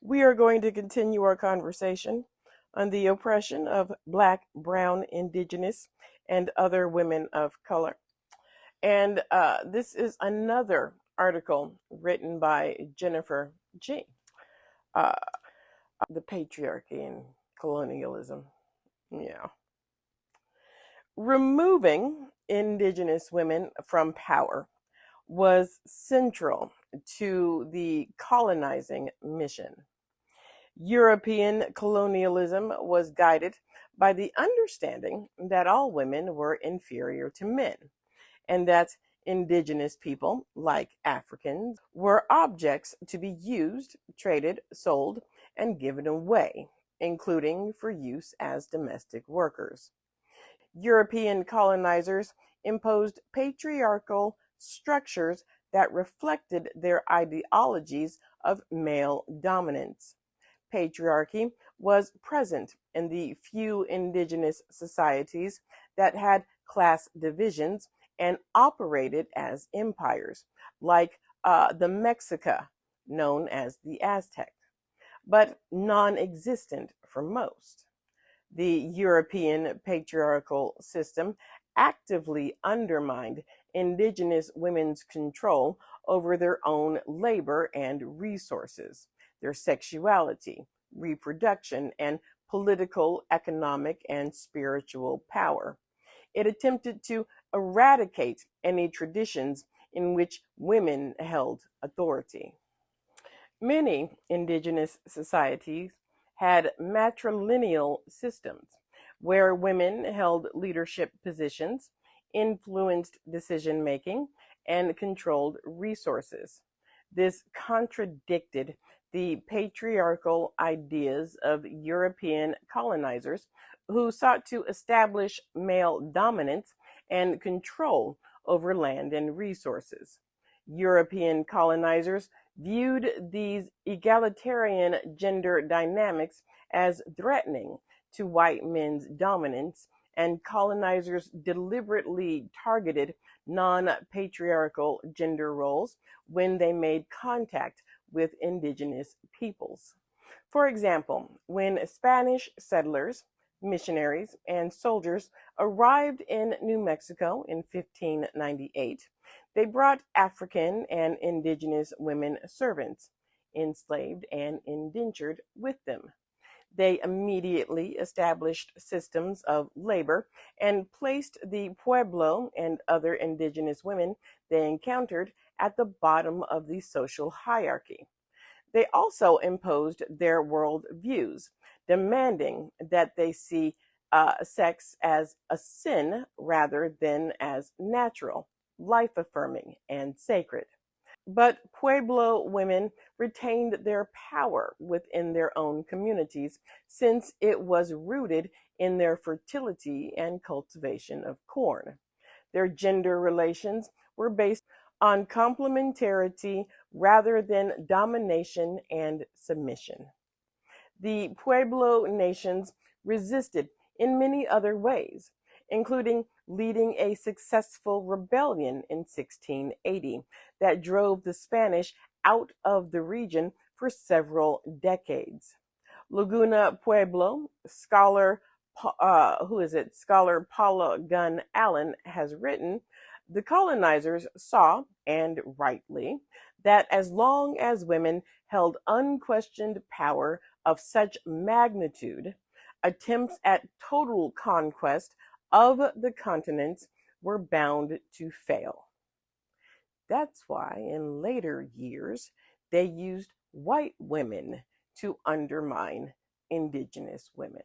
We are going to continue our conversation on the oppression of Black, Brown, Indigenous, and other women of color. And this is another article written by Jennifer G. Uh, the Patriarchy and Colonialism. Yeah. Removing Indigenous women from power was central to the colonizing mission. European colonialism was guided by the understanding that all women were inferior to men, and that indigenous people, like Africans, were objects to be used, traded, sold, and given away, including for use as domestic workers. European colonizers imposed patriarchal structures that reflected their ideologies of male dominance. Patriarchy was present in the few indigenous societies that had class divisions and operated as empires, like the Mexica, known as the Aztec, but non existent for most. The European patriarchal system actively undermined indigenous women's control over their own labor and resources, their sexuality, reproduction, and political, economic, and spiritual power. It attempted to eradicate any traditions in which women held authority. Many indigenous societies had matrilineal systems where women held leadership positions, influenced decision making, and controlled resources. This contradicted the patriarchal ideas of European colonizers who sought to establish male dominance and control over land and resources. European colonizers viewed these egalitarian gender dynamics as threatening to white men's dominance, and colonizers deliberately targeted non patriarchal gender roles when they made contact with indigenous peoples. For example, when Spanish settlers, missionaries, and soldiers arrived in New Mexico in 1598, they brought African and indigenous women servants, enslaved and indentured, with them. They immediately established systems of labor and placed the Pueblo and other indigenous women they encountered at the bottom of the social hierarchy. They also imposed their world views, demanding that they see sex as a sin rather than as natural, life affirming, and sacred. But Pueblo women retained their power within their own communities since it was rooted in their fertility and cultivation of corn. Their gender relations were based on complementarity rather than domination and submission. The Pueblo nations resisted in many other ways, including leading a successful rebellion in 1680 that drove the Spanish out of the region for several decades. Laguna Pueblo scholar Scholar Paula Gunn Allen has written, the colonizers saw, and rightly, that as long as women held unquestioned power of such magnitude, attempts at total conquest of the continents were bound to fail. That's why in later years they used white women to undermine indigenous women.